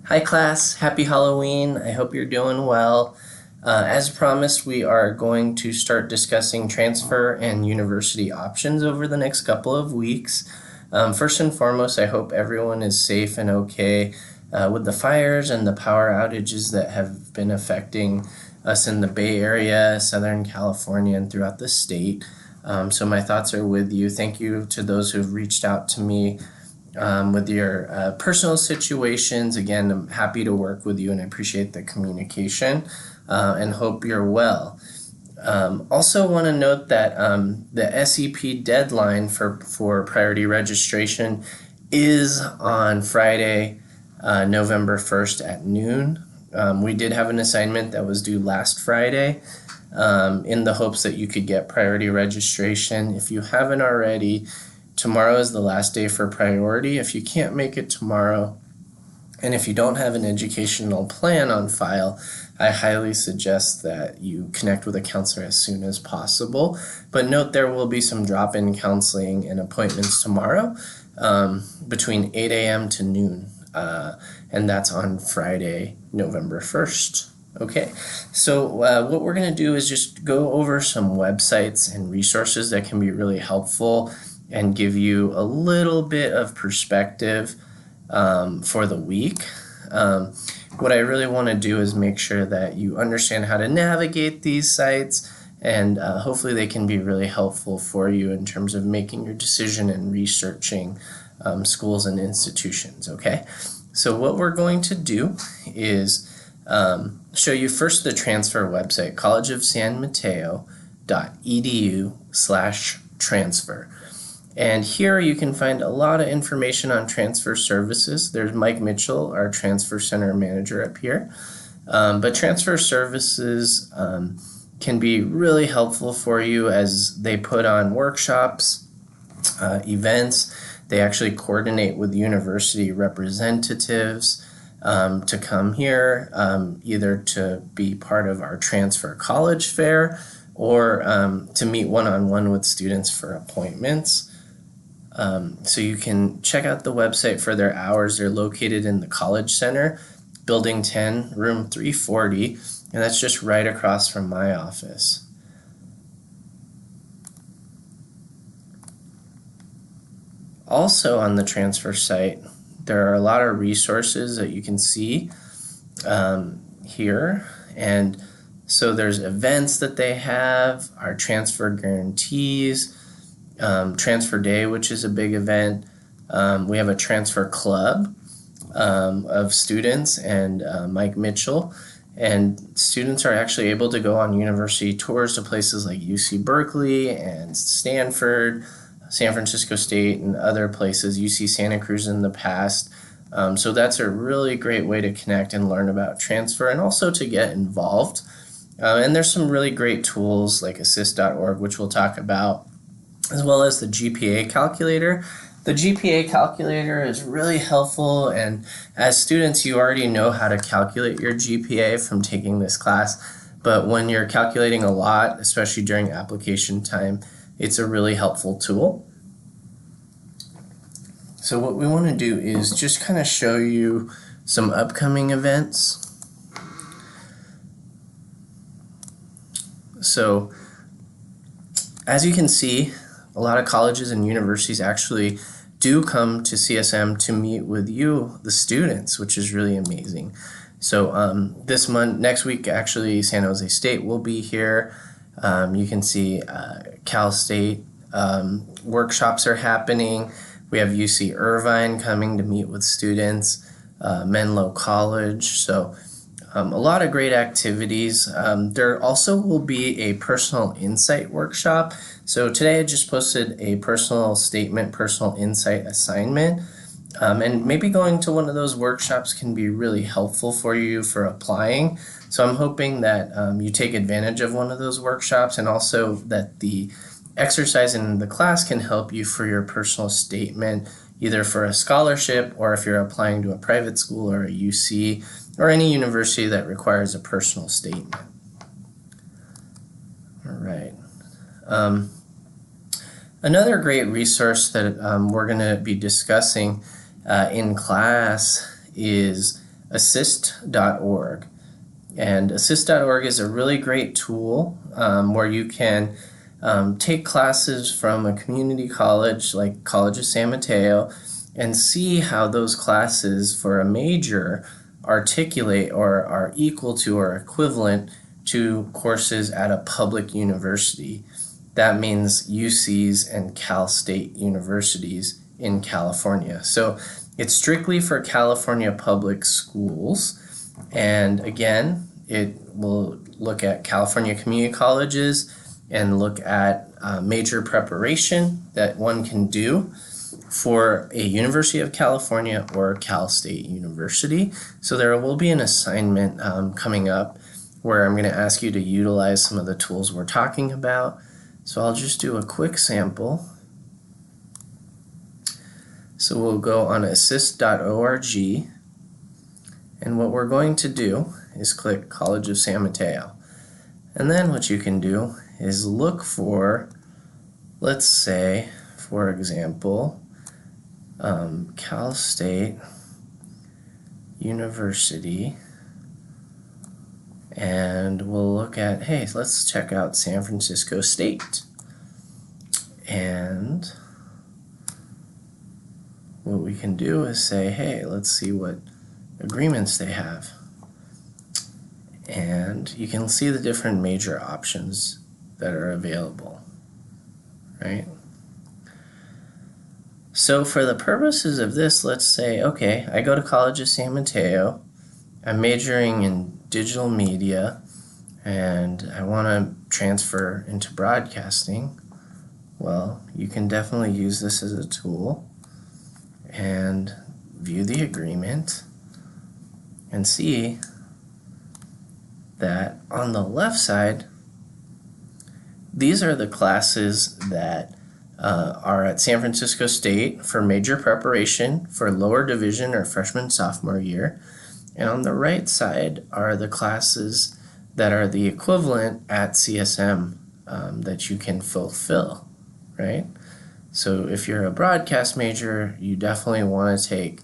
Hi class, happy Halloween. I hope you're doing well. As promised, we are going to start discussing transfer and university options over the next couple of weeks. First and foremost, I hope everyone is safe and okay with the fires and the power outages that have been affecting us in the Bay Area, Southern California, and throughout the state. So my thoughts are with you. Thank you to those who've reached out to me with your personal situations. Again, I'm happy to work with you and I appreciate the communication and hope you're well. Also want to note that the SEP deadline for priority registration is on Friday, November 1st at noon. We did have an assignment that was due last Friday in the hopes that you could get priority registration. If you haven't already, tomorrow is the last day for priority. If you can't make it tomorrow, and if you don't have an educational plan on file, I highly suggest that you connect with a counselor as soon as possible. But note there will be some drop-in counseling and appointments tomorrow between 8 a.m. to noon, and that's on Friday, November 1st. Okay, so what we're going to do is just go over some websites and resources that can be really helpful and give you a little bit of perspective for the week. What I really want to do is make sure that you understand how to navigate these sites, and hopefully they can be really helpful for you in terms of making your decision and researching schools and institutions. Okay, so what we're going to do is show you first the transfer website, collegeofsanmateo.edu/transfer. And here you can find a lot of information on transfer services. There's Mike Mitchell, our transfer center manager up here. But transfer services can be really helpful for you as they put on workshops, events. They actually coordinate with university representatives to come here, either to be part of our transfer college fair or to meet one-on-one with students for appointments. So you can check out the website for their hours. They're located in the College Center, Building 10, Room 340, and that's just right across from my office. Also on the transfer site, there are a lot of resources that you can see here. And so there's events that they have, our transfer guarantees, Transfer Day, which is a big event. We have a transfer club of students and Mike Mitchell, and students are actually able to go on university tours to places like UC Berkeley and Stanford, San Francisco State, and other places, UC Santa Cruz in the past. So that's a really great way to connect and learn about transfer and also to get involved. And there's some really great tools like assist.org, which we'll talk about, as well as the GPA calculator. The GPA calculator is really helpful, and as students you already know how to calculate your GPA from taking this class, but when you're calculating a lot, especially during application time, it's a really helpful tool. So what we want to do is just kind of show you some upcoming events. So as you can see, a lot of colleges and universities actually do come to CSM to meet with you, the students, which is really amazing. So next week, actually, San Jose State will be here. You can see Cal State workshops are happening. We have UC Irvine coming to meet with students, Menlo College. So a lot of great activities. There also will be a personal insight workshop. So today I just posted a personal statement, personal insight assignment. And maybe going to one of those workshops can be really helpful for you for applying. So I'm hoping that you take advantage of one of those workshops, and also that the exercise in the class can help you for your personal statement, either for a scholarship or if you're applying to a private school or a UC or any university that requires a personal statement. All right. Another great resource that we're going to be discussing in class is assist.org. And assist.org is a really great tool where you can take classes from a community college like College of San Mateo and see how those classes for a major articulate or are equal to or equivalent to courses at a public university. That means UCs and Cal State universities in California. So it's strictly for California public schools. And again, it will look at California community colleges and look at major preparation that one can do for a University of California or Cal State University. So there will be an assignment coming up where I'm going to ask you to utilize some of the tools we're talking about. So I'll just do a quick sample. So we'll go on assist.org, and what we're going to do is click College of San Mateo. And then what you can do is look for, let's say, for example, Cal State University, and we'll look at, hey, let's check out San Francisco State. And what we can do is say, hey, let's see what agreements they have. And you can see the different major options that are available, right? So for the purposes of this, let's say, okay, I go to College of San Mateo, I'm majoring in digital media, and I want to transfer into broadcasting. Well, you can definitely use this as a tool and view the agreement and see that on the left side, these are the classes that are at San Francisco State for major preparation for lower division or freshman sophomore year. And on the right side are the classes that are the equivalent at CSM that you can fulfill, right? So if you're a broadcast major, you definitely want to take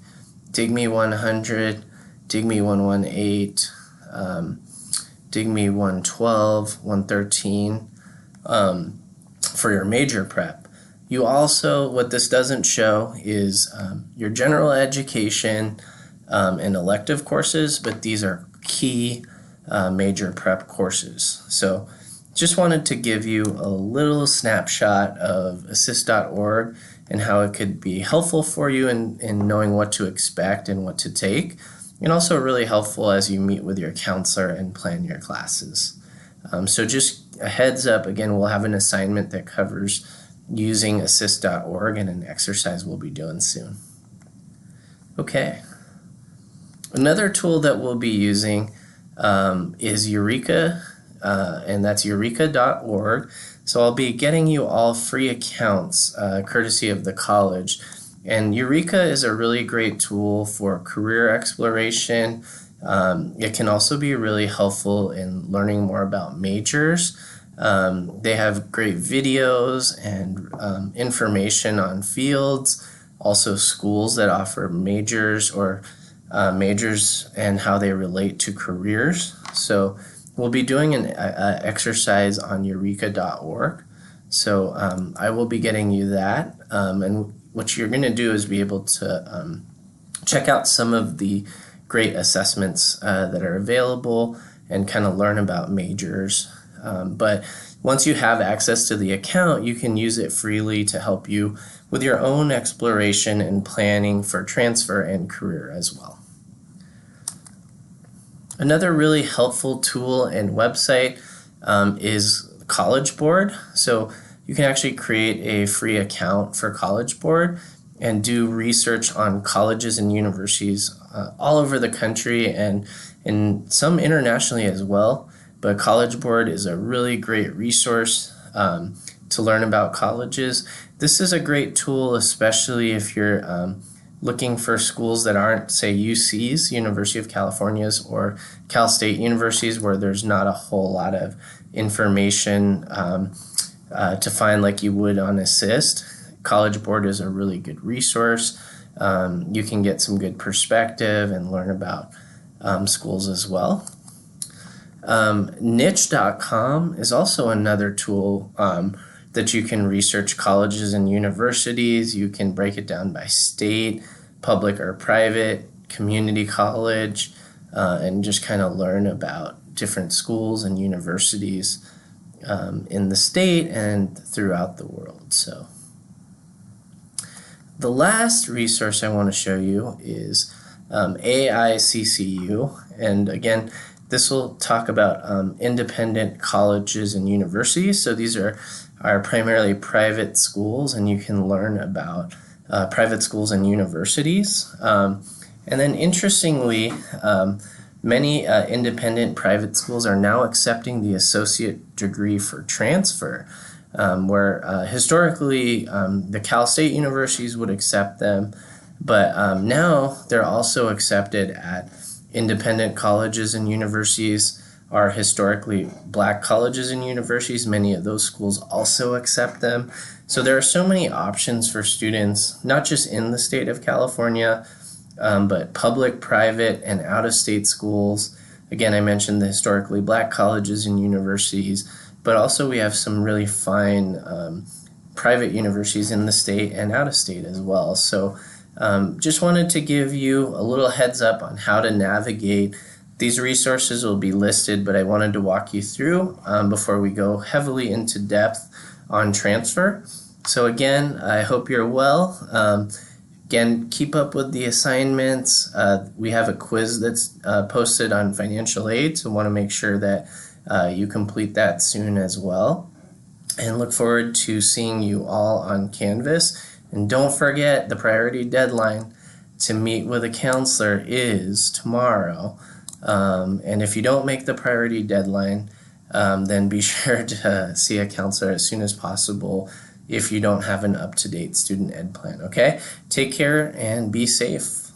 DIGME 100, DIGME 118, DIGME 112, 113 for your major prep. You also, what this doesn't show is your general education and elective courses, but these are key major prep courses. So just wanted to give you a little snapshot of assist.org and how it could be helpful for you in knowing what to expect and what to take, and also really helpful as you meet with your counselor and plan your classes. So just a heads up, again, we'll have an assignment that covers using assist.org and an exercise we'll be doing soon. Okay. Another tool that we'll be using is Eureka, and that's eureka.org. So I'll be getting you all free accounts courtesy of the college. And Eureka is a really great tool for career exploration. It can also be really helpful in learning more about majors. They have great videos and information on fields, also schools that offer majors or majors and how they relate to careers. So we'll be doing an exercise on eureka.org. So I will be getting you that. And what you're going to do is be able to check out some of the great assessments that are available and kind of learn about majors. But once you have access to the account, you can use it freely to help you with your own exploration and planning for transfer and career as well. Another really helpful tool and website is College Board. So you can actually create a free account for College Board and do research on colleges and universities all over the country and some internationally as well. But College Board is a really great resource to learn about colleges. This is a great tool, especially if you're looking for schools that aren't, say, UCs, University of California's, or Cal State universities, where there's not a whole lot of information to find like you would on Assist. College Board is a really good resource. You can get some good perspective and learn about schools as well. Niche.com is also another tool that you can research colleges and universities. You can break it down by state, public or private, community college, and just kind of learn about different schools and universities in the state and throughout the world. So the last resource I want to show you is AICCU, and again, this will talk about independent colleges and universities. So these are primarily private schools, and you can learn about private schools and universities. And then interestingly, many independent private schools are now accepting the associate degree for transfer, where historically the Cal State universities would accept them, but now they're also accepted at independent colleges and universities. Are historically black colleges and universities. Many of those schools also accept them. So there are so many options for students, not just in the state of California, but public, private, and out-of-state schools. Again, I mentioned the historically black colleges and universities, but also we have some really fine private universities in the state and out of state as well. So just wanted to give you a little heads up on how to navigate. These resources will be listed, but I wanted to walk you through before we go heavily into depth on transfer. So again, I hope you're well. Again, keep up with the assignments. We have a quiz that's posted on financial aid, so want to make sure that you complete that soon as well. And look forward to seeing you all on Canvas. And don't forget, the priority deadline to meet with a counselor is tomorrow. And if you don't make the priority deadline, then be sure to see a counselor as soon as possible if you don't have an up-to-date student ed plan, okay? Take care and be safe.